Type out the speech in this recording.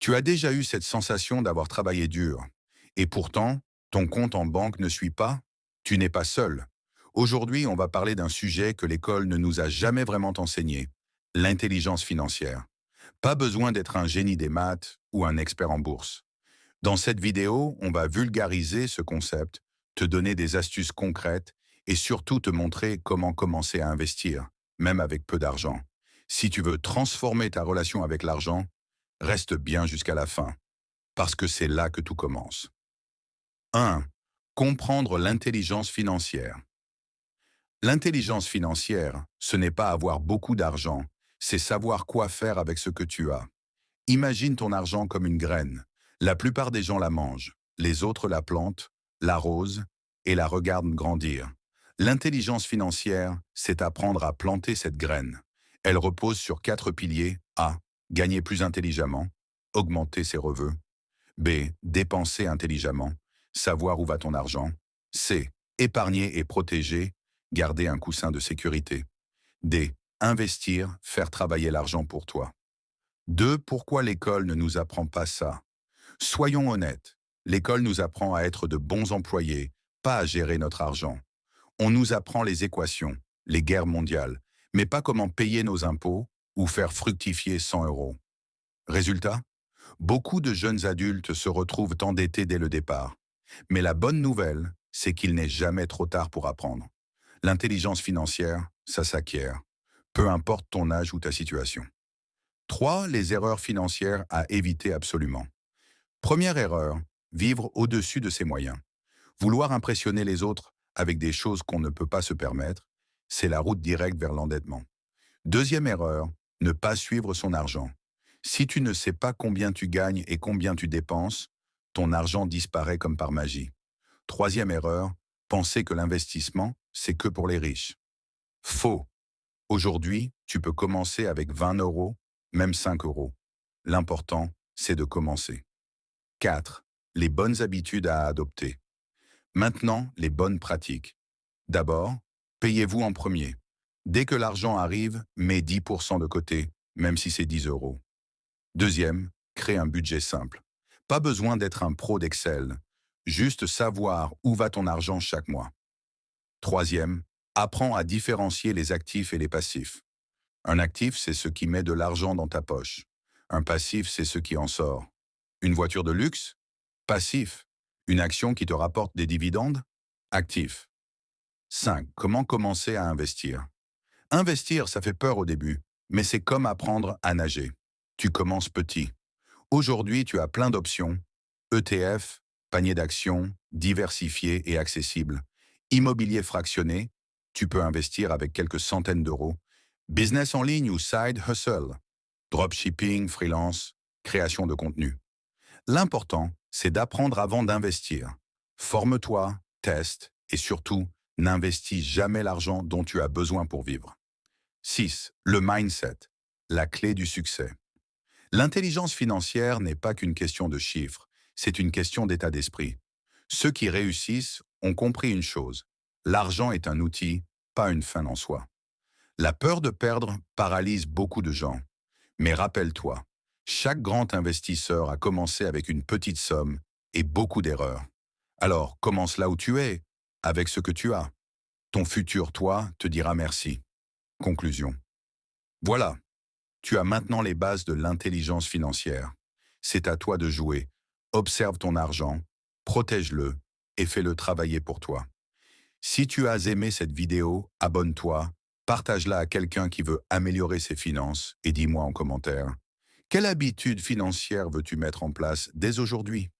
Tu as déjà eu cette sensation d'avoir travaillé dur. Et pourtant, ton compte en banque ne suit pas? Tu n'es pas seul. Aujourd'hui, on va parler d'un sujet que l'école ne nous a jamais vraiment enseigné, l'intelligence financière. Pas besoin d'être un génie des maths ou un expert en bourse. Dans cette vidéo, on va vulgariser ce concept, te donner des astuces concrètes et surtout te montrer comment commencer à investir, même avec peu d'argent. Si tu veux transformer ta relation avec l'argent, reste bien jusqu'à la fin, parce que c'est là que tout commence. 1. Comprendre l'intelligence financière. L'intelligence financière, ce n'est pas avoir beaucoup d'argent, c'est savoir quoi faire avec ce que tu as. Imagine ton argent comme une graine. La plupart des gens la mangent, les autres la plantent, l'arrosent et la regardent grandir. L'intelligence financière, c'est apprendre à planter cette graine. Elle repose sur 4 piliers. A. Gagner plus intelligemment, augmenter ses revenus. B. Dépenser intelligemment, savoir où va ton argent. C. Épargner et protéger, garder un coussin de sécurité. D. Investir, faire travailler l'argent pour toi. 2. Pourquoi l'école ne nous apprend pas ça? Soyons honnêtes, l'école nous apprend à être de bons employés, pas à gérer notre argent. On nous apprend les équations, les guerres mondiales, mais pas comment payer nos impôts ou faire fructifier 100 euros. Résultat? Beaucoup de jeunes adultes se retrouvent endettés dès le départ. Mais la bonne nouvelle, c'est qu'il n'est jamais trop tard pour apprendre. L'intelligence financière, ça s'acquiert, peu importe ton âge ou ta situation. 3. Les erreurs financières à éviter absolument. Première erreur, vivre au-dessus de ses moyens. Vouloir impressionner les autres avec des choses qu'on ne peut pas se permettre, c'est la route directe vers l'endettement. Deuxième erreur, ne pas suivre son argent. Si tu ne sais pas combien tu gagnes et combien tu dépenses, ton argent disparaît comme par magie. Troisième erreur, penser que l'investissement, c'est que pour les riches. Faux. Aujourd'hui, tu peux commencer avec 20 euros, même 5 euros. L'important, c'est de commencer. 4. Les bonnes habitudes à adopter. Maintenant, les bonnes pratiques. D'abord, payez-vous en premier. Dès que l'argent arrive, mets 10% de côté, même si c'est 10 euros. Deuxième, crée un budget simple. Pas besoin d'être un pro d'Excel, juste savoir où va ton argent chaque mois. Troisième, apprends à différencier les actifs et les passifs. Un actif, c'est ce qui met de l'argent dans ta poche. Un passif, c'est ce qui en sort. Une voiture de luxe? Passif. Une action qui te rapporte des dividendes? Actif. 5. Comment commencer à investir? Investir, ça fait peur au début, mais c'est comme apprendre à nager. Tu commences petit. Aujourd'hui, tu as plein d'options. ETF, panier d'actions, diversifié et accessible. Immobilier fractionné, tu peux investir avec quelques centaines d'euros. Business en ligne ou side hustle. Dropshipping, freelance, création de contenu. L'important, c'est d'apprendre avant d'investir. Forme-toi, teste et surtout, n'investis jamais l'argent dont tu as besoin pour vivre. 6. Le mindset, la clé du succès. L'intelligence financière n'est pas qu'une question de chiffres, c'est une question d'état d'esprit. Ceux qui réussissent ont compris une chose, l'argent est un outil, pas une fin en soi. La peur de perdre paralyse beaucoup de gens. Mais rappelle-toi, chaque grand investisseur a commencé avec une petite somme et beaucoup d'erreurs. Alors, commence là où tu es, avec ce que tu as. Ton futur toi te dira merci. Conclusion. Voilà, tu as maintenant les bases de l'intelligence financière. C'est à toi de jouer. Observe ton argent, protège-le et fais-le travailler pour toi. Si tu as aimé cette vidéo, abonne-toi, partage-la à quelqu'un qui veut améliorer ses finances et dis-moi en commentaire, quelle habitude financière veux-tu mettre en place dès aujourd'hui?